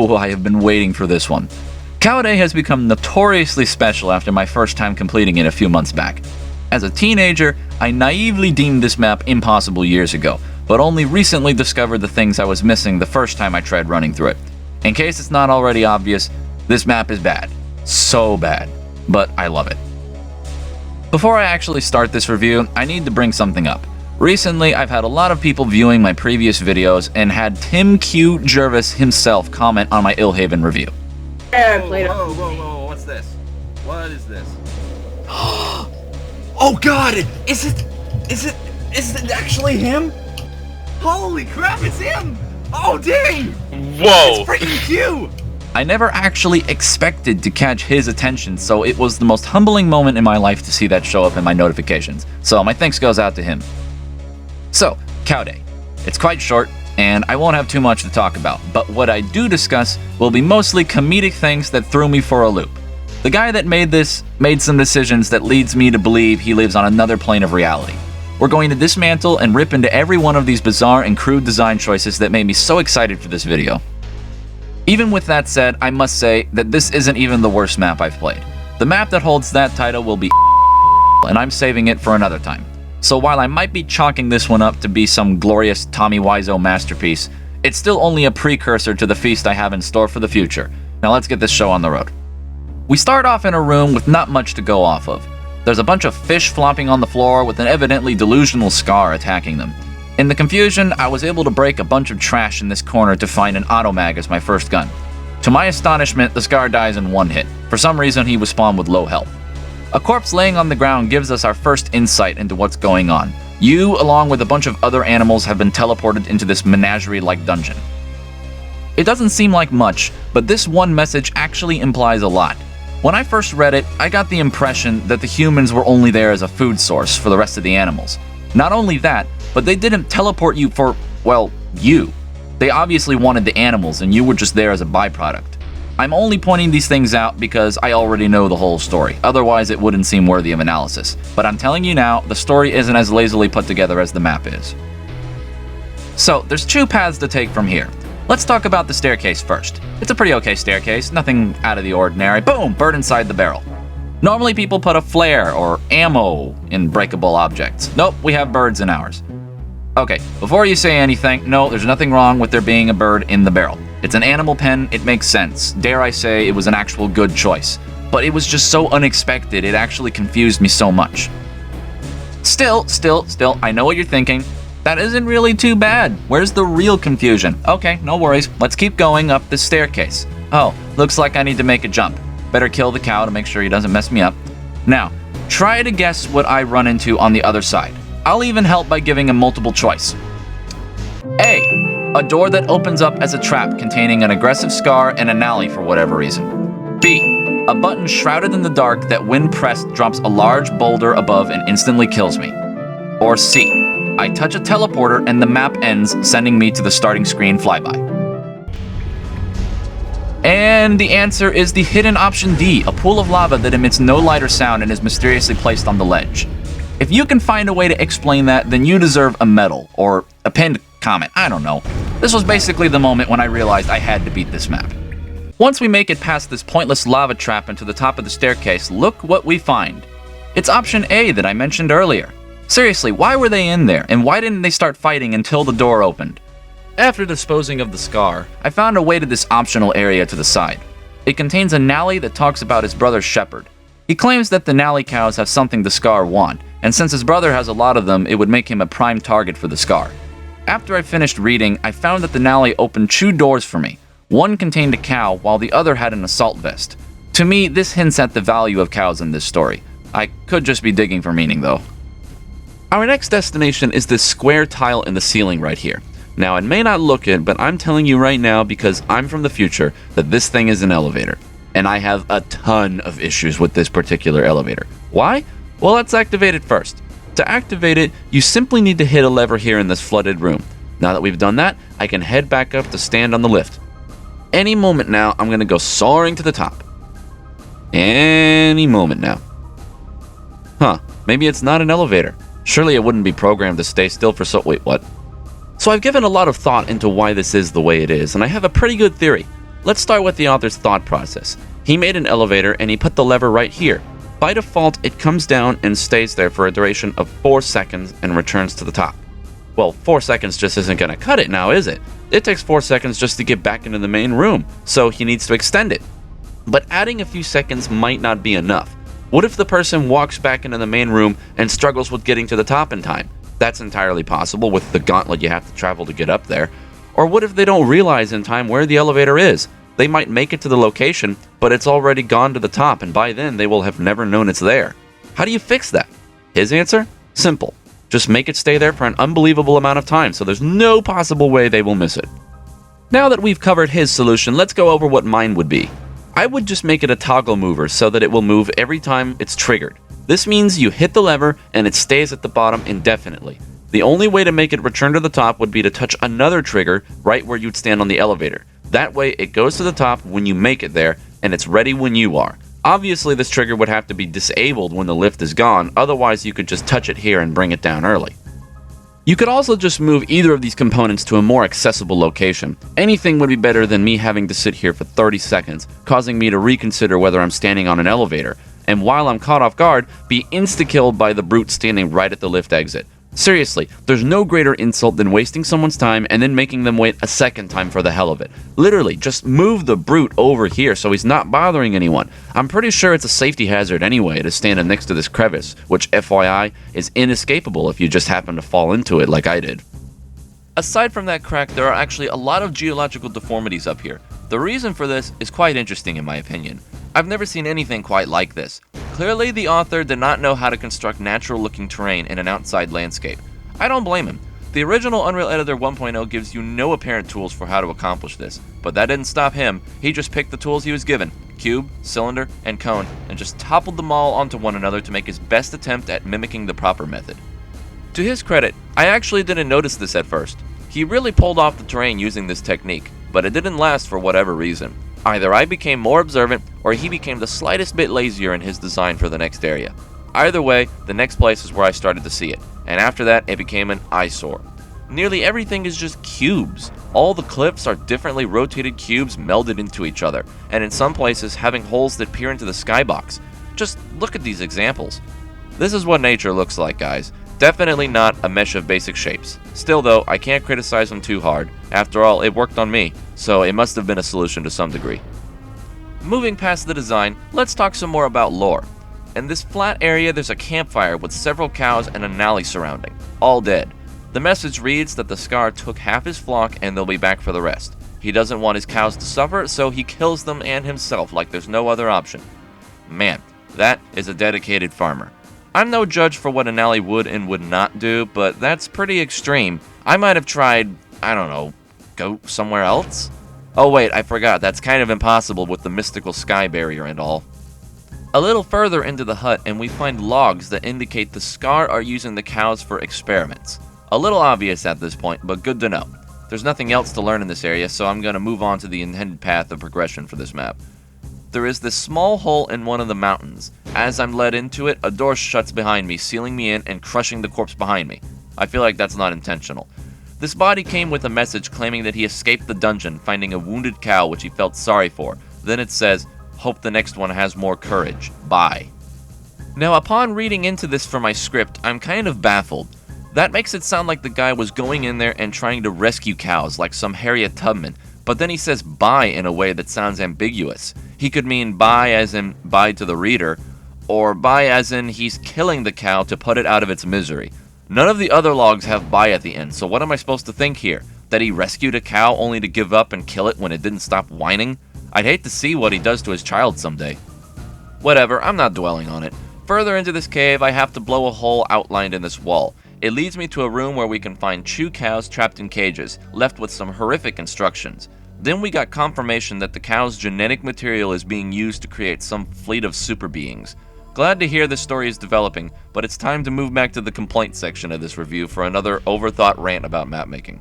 Oh, I have been waiting for this one. Cowday has become notoriously special after my first time completing it a few months back. As a teenager, I naively deemed this map impossible years ago, but only recently discovered the things I was missing the first time I tried running through it. In case it's not already obvious, this map is bad. So bad. But I love it. Before I actually start this review, I need to bring something up. Recently, I've had a lot of people viewing my previous videos and had Tim Q. Jervis himself comment on my Illhaven review. Whoa, what's this? What is this? Oh god, is it actually him? Holy crap, it's him! Oh dang! Whoa! It's freaking Q! I never actually expected to catch his attention, so it was the most humbling moment in my life to see that show up in my notifications. So my thanks goes out to him. So, Cowday. It's quite short, and I won't have too much to talk about, but what I do discuss will be mostly comedic things that threw me for a loop. The guy that made this made some decisions that leads me to believe he lives on another plane of reality. We're going to dismantle and rip into every one of these bizarre and crude design choices that made me so excited for this video. Even with that said, I must say that this isn't even the worst map I've played. The map that holds that title will be and I'm saving it for another time. So while I might be chalking this one up to be some glorious Tommy Wiseau masterpiece, it's still only a precursor to the feast I have in store for the future. Now let's get this show on the road. We start off in a room with not much to go off of. There's a bunch of fish flopping on the floor with an evidently delusional Scar attacking them. In the confusion, I was able to break a bunch of trash in this corner to find an automag as my first gun. To my astonishment, the Scar dies in one hit. For some reason, he was spawned with low health. A corpse laying on the ground gives us our first insight into what's going on. You, along with a bunch of other animals, have been teleported into this menagerie-like dungeon. It doesn't seem like much, but this one message actually implies a lot. When I first read it, I got the impression that the humans were only there as a food source for the rest of the animals. Not only that, but they didn't teleport you for, well, you. They obviously wanted the animals, and you were just there as a byproduct. I'm only pointing these things out because I already know the whole story, otherwise it wouldn't seem worthy of analysis. But I'm telling you now, the story isn't as lazily put together as the map is. So, there's two paths to take from here. Let's talk about the staircase first. It's a pretty okay staircase, nothing out of the ordinary. Boom! Bird inside the barrel. Normally people put a flare or ammo in breakable objects. Nope, we have birds in ours. Okay, before you say anything, no, there's nothing wrong with there being a bird in the barrel. It's an animal pen, it makes sense. Dare I say it was an actual good choice. But it was just so unexpected, it actually confused me so much. Still, I know what you're thinking. That isn't really too bad. Where's the real confusion? Okay, no worries. Let's keep going up this staircase. Oh, looks like I need to make a jump. Better kill the cow to make sure he doesn't mess me up. Now, try to guess what I run into on the other side. I'll even help by giving a multiple choice. A. A door that opens up as a trap containing an aggressive Scar and an alley for whatever reason. B. A button shrouded in the dark that when pressed drops a large boulder above and instantly kills me. Or C. I touch a teleporter and the map ends, sending me to the starting screen flyby. And the answer is the hidden option D, a pool of lava that emits no light or sound and is mysteriously placed on the ledge. If you can find a way to explain that, then you deserve a medal, or a pinned comment, I don't know. This was basically the moment when I realized I had to beat this map. Once we make it past this pointless lava trap and to the top of the staircase, look what we find. It's option A that I mentioned earlier. Seriously, why were they in there, and why didn't they start fighting until the door opened? After disposing of the Scar, I found a way to this optional area to the side. It contains a Nally that talks about his brother Shepherd. He claims that the Nally cows have something the Scar want, and since his brother has a lot of them, it would make him a prime target for the Scar. After I finished reading, I found that the Nally opened two doors for me. One contained a cow, while the other had an assault vest. To me, this hints at the value of cows in this story. I could just be digging for meaning, though. Our next destination is this square tile in the ceiling right here. Now, it may not look it, but I'm telling you right now, because I'm from the future, that this thing is an elevator. And I have a ton of issues with this particular elevator. Why? Well, let's activate it first. To activate it, you simply need to hit a lever here in this flooded room. Now that we've done that, I can head back up to stand on the lift. Any moment now, I'm going to go soaring to the top. Any moment now. Huh, maybe it's not an elevator. Surely it wouldn't be programmed to stay still for so... Wait, what? So I've given a lot of thought into why this is the way it is, and I have a pretty good theory. Let's start with the author's thought process. He made an elevator and he put the lever right here. By default, it comes down and stays there for a duration of 4 seconds and returns to the top. Well, 4 seconds just isn't going to cut it now, is it? It takes 4 seconds just to get back into the main room, so he needs to extend it. But adding a few seconds might not be enough. What if the person walks back into the main room and struggles with getting to the top in time? That's entirely possible with the gauntlet you have to travel to get up there. Or what if they don't realize in time where the elevator is? They might make it to the location, but it's already gone to the top, and by then they will have never known it's there. How do you fix that? His answer? Simple. Just make it stay there for an unbelievable amount of time, so there's no possible way they will miss it. Now that we've covered his solution, let's go over what mine would be. I would just make it a toggle mover so that it will move every time it's triggered. This means you hit the lever and it stays at the bottom indefinitely. The only way to make it return to the top would be to touch another trigger right where you'd stand on the elevator. That way it goes to the top when you make it there, and it's ready when you are. Obviously this trigger would have to be disabled when the lift is gone, otherwise you could just touch it here and bring it down early. You could also just move either of these components to a more accessible location. Anything would be better than me having to sit here for 30 seconds, causing me to reconsider whether I'm standing on an elevator, and while I'm caught off guard, be insta-killed by the brute standing right at the lift exit. Seriously, there's no greater insult than wasting someone's time and then making them wait a second time for the hell of it. Literally, just move the brute over here so he's not bothering anyone. I'm pretty sure it's a safety hazard anyway to stand next to this crevice, which FYI is inescapable if you just happen to fall into it like I did. Aside from that crack, there are actually a lot of geological deformities up here. The reason for this is quite interesting in my opinion. I've never seen anything quite like this. Clearly, the author did not know how to construct natural-looking terrain in an outside landscape. I don't blame him. The original Unreal Editor 1.0 gives you no apparent tools for how to accomplish this, but that didn't stop him. He just picked the tools he was given, cube, cylinder, and cone, and just toppled them all onto one another to make his best attempt at mimicking the proper method. To his credit, I actually didn't notice this at first. He really pulled off the terrain using this technique, but it didn't last for whatever reason. Either I became more observant, or he became the slightest bit lazier in his design for the next area. Either way, the next place is where I started to see it, and after that it became an eyesore. Nearly everything is just cubes. All the cliffs are differently rotated cubes melded into each other, and in some places having holes that peer into the skybox. Just look at these examples. This is what nature looks like, guys. Definitely not a mesh of basic shapes. Still though, I can't criticize them too hard. After all, it worked on me, so it must have been a solution to some degree. Moving past the design, let's talk some more about lore. In this flat area, there's a campfire with several cows and an alley surrounding, all dead. The message reads that the Scar took half his flock and they'll be back for the rest. He doesn't want his cows to suffer, so he kills them and himself like there's no other option. Man, that is a dedicated farmer. I'm no judge for what an alley would and would not do, but that's pretty extreme. I might have tried, I don't know, go somewhere else? Oh wait, I forgot, that's kind of impossible with the mystical sky barrier and all. A little further into the hut and we find logs that indicate the Scar are using the cows for experiments. A little obvious at this point, but good to know. There's nothing else to learn in this area, so I'm going to move on to the intended path of progression for this map. There is this small hole in one of the mountains. As I'm led into it, a door shuts behind me, sealing me in and crushing the corpse behind me. I feel like that's not intentional. This body came with a message claiming that he escaped the dungeon, finding a wounded cow which he felt sorry for. Then it says, "Hope the next one has more courage. Bye." Now, upon reading into this for my script, I'm kind of baffled. That makes it sound like the guy was going in there and trying to rescue cows like some Harriet Tubman, but then he says bye in a way that sounds ambiguous. He could mean bye as in bye to the reader, or bye as in he's killing the cow to put it out of its misery. None of the other logs have bye at the end, so what am I supposed to think here? That he rescued a cow only to give up and kill it when it didn't stop whining? I'd hate to see what he does to his child someday. Whatever, I'm not dwelling on it. Further into this cave, I have to blow a hole outlined in this wall. It leads me to a room where we can find 2 cows trapped in cages, left with some horrific instructions. Then we got confirmation that the cow's genetic material is being used to create some fleet of super beings. Glad to hear this story is developing, but it's time to move back to the complaint section of this review for another overthought rant about mapmaking.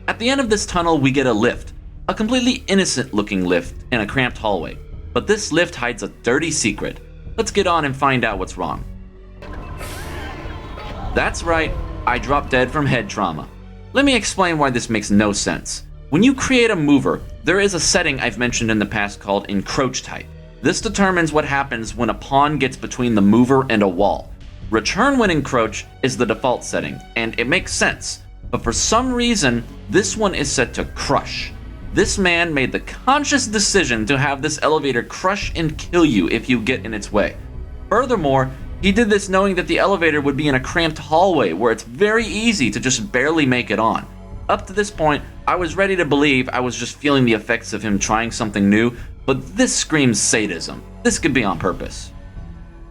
At the end of this tunnel, we get a lift. A completely innocent looking lift in a cramped hallway. But this lift hides a dirty secret. Let's get on and find out what's wrong. That's right, I dropped dead from head trauma. Let me explain why this makes no sense. When you create a mover, there is a setting I've mentioned in the past called encroach type. This determines what happens when a pawn gets between the mover and a wall. Return when encroach is the default setting, and it makes sense, but for some reason, this one is set to crush. This man made the conscious decision to have this elevator crush and kill you if you get in its way. Furthermore, he did this knowing that the elevator would be in a cramped hallway where it's very easy to just barely make it on. Up to this point, I was ready to believe I was just feeling the effects of him trying something new, but this screams sadism. This could be on purpose.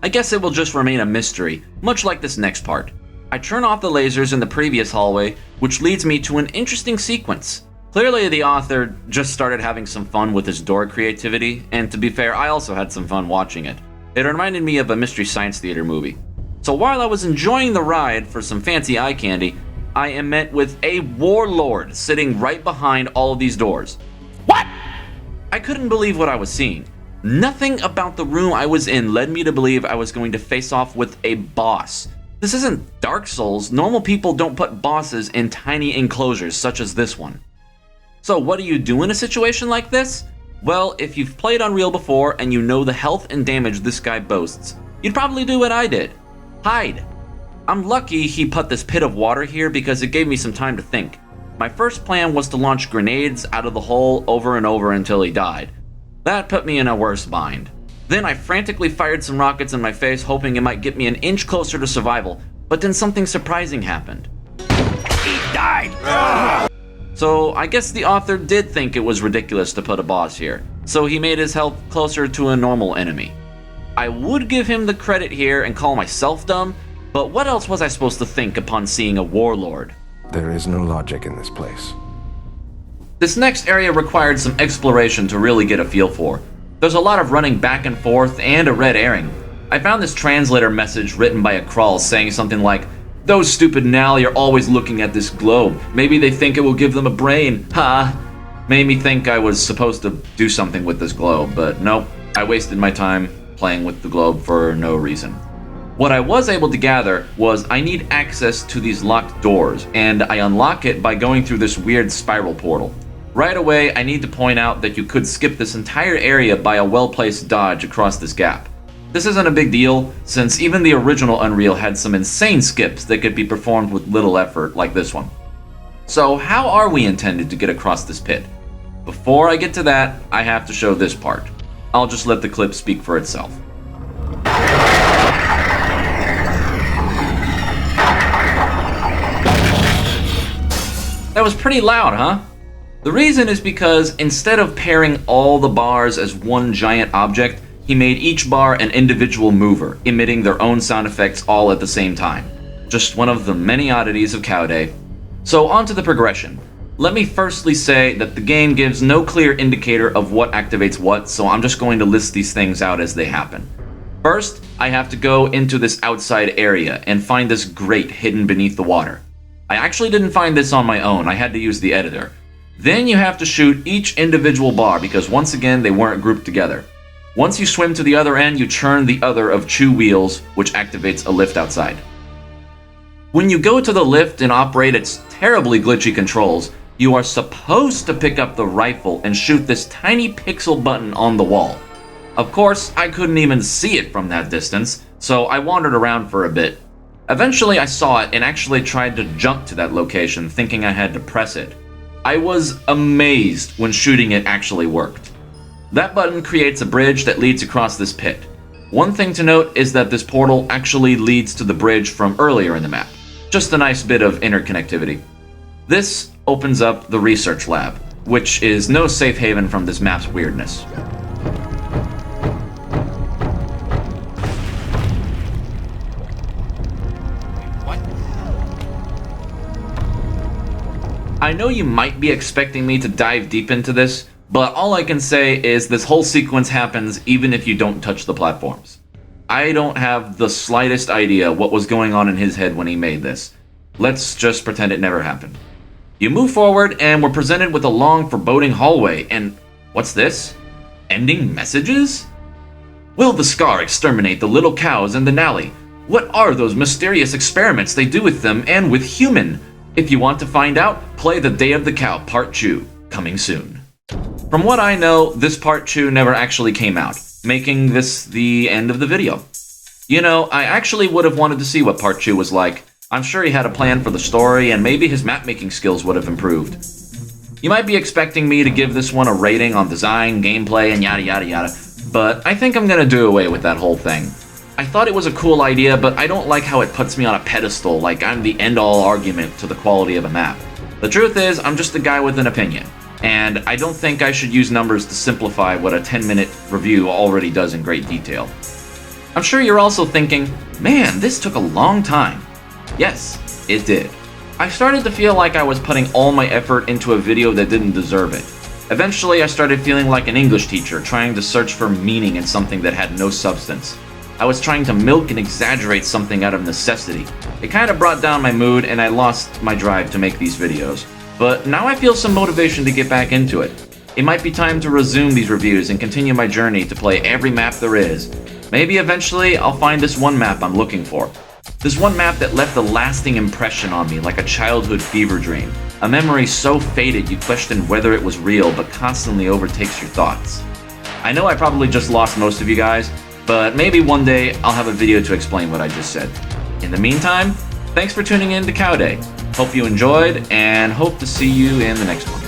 I guess it will just remain a mystery, much like this next part. I turn off the lasers in the previous hallway, which leads me to an interesting sequence. Clearly the author just started having some fun with his door creativity, and to be fair, I also had some fun watching it. It reminded me of a Mystery Science Theater movie. So while I was enjoying the ride for some fancy eye candy, I am met with a warlord sitting right behind all of these doors. What? I couldn't believe what I was seeing. Nothing about the room I was in led me to believe I was going to face off with a boss. This isn't Dark Souls. Normal people don't put bosses in tiny enclosures such as this one. So what do you do in a situation like this? Well, if you've played Unreal before and you know the health and damage this guy boasts, you'd probably do what I did. Hide. I'm lucky he put this pit of water here because it gave me some time to think. My first plan was to launch grenades out of the hole over and over until he died. That put me in a worse bind. Then I frantically fired some rockets in my face, hoping it might get me an inch closer to survival, but then something surprising happened. He died! So I guess the author did think it was ridiculous to put a boss here, so he made his health closer to a normal enemy. I would give him the credit here and call myself dumb, but what else was I supposed to think upon seeing a warlord? There is no logic in this place. This next area required some exploration to really get a feel for. There's a lot of running back and forth and a red herring. I found this translator message written by a crawl saying something like, "Those stupid Nally are always looking at this globe. Maybe they think it will give them a brain. Ha!" Made me think I was supposed to do something with this globe, but nope. I wasted my time playing with the globe for no reason. What I was able to gather was I need access to these locked doors, and I unlock it by going through this weird spiral portal. Right away, I need to point out that you could skip this entire area by a well-placed dodge across this gap. This isn't a big deal, since even the original Unreal had some insane skips that could be performed with little effort, like this one. So how are we intended to get across this pit? Before I get to that, I have to show this part. I'll just let the clip speak for itself. That was pretty loud, huh? The reason is because instead of pairing all the bars as one giant object, he made each bar an individual mover, emitting their own sound effects all at the same time. Just one of the many oddities of Cowday. So on to the progression. Let me firstly say that the game gives no clear indicator of what activates what, so I'm just going to list these things out as they happen. First, I have to go into this outside area and find this grate hidden beneath the water. I actually didn't find this on my own, I had to use the editor. Then you have to shoot each individual bar because once again they weren't grouped together. Once you swim to the other end, you turn the other of 2 wheels, which activates a lift outside. When you go to the lift and operate its terribly glitchy controls, you are supposed to pick up the rifle and shoot this tiny pixel button on the wall. Of course, I couldn't even see it from that distance, so I wandered around for a bit. Eventually I saw it and actually tried to jump to that location, thinking I had to press it. I was amazed when shooting it actually worked. That button creates a bridge that leads across this pit. One thing to note is that this portal actually leads to the bridge from earlier in the map. Just a nice bit of interconnectivity. This opens up the research lab, which is no safe haven from this map's weirdness. What? I know you might be expecting me to dive deep into this, but all I can say is this whole sequence happens even if you don't touch the platforms. I don't have the slightest idea what was going on in his head when he made this. Let's just pretend it never happened. You move forward and we're presented with a long foreboding hallway, and what's this? Ending messages? Will the Scar exterminate the little cows in the Nally? What are those mysterious experiments they do with them and with human? If you want to find out, play the Day of the Cow Part 2. coming soon. From what I know, this part 2 never actually came out, making this the end of the video. You know, I actually would have wanted to see what part 2 was like. I'm sure he had a plan for the story, and maybe his map-making skills would have improved. You might be expecting me to give this one a rating on design, gameplay, and yada yada yada, but I think I'm gonna do away with that whole thing. I thought it was a cool idea, but I don't like how it puts me on a pedestal like I'm the end-all argument to the quality of a map. The truth is, I'm just a guy with an opinion, and I don't think I should use numbers to simplify what a 10-minute review already does in great detail. I'm sure you're also thinking, man, this took a long time. Yes, it did. I started to feel like I was putting all my effort into a video that didn't deserve it. Eventually, I started feeling like an English teacher trying to search for meaning in something that had no substance. I was trying to milk and exaggerate something out of necessity. It kind of brought down my mood and I lost my drive to make these videos. But now I feel some motivation to get back into it. It might be time to resume these reviews and continue my journey to play every map there is. Maybe eventually I'll find this one map I'm looking for. This one map that left a lasting impression on me like a childhood fever dream. A memory so faded you question whether it was real but constantly overtakes your thoughts. I know I probably just lost most of you guys, but maybe one day I'll have a video to explain what I just said. In the meantime, thanks for tuning in to Cowday. Hope you enjoyed and hope to see you in the next one.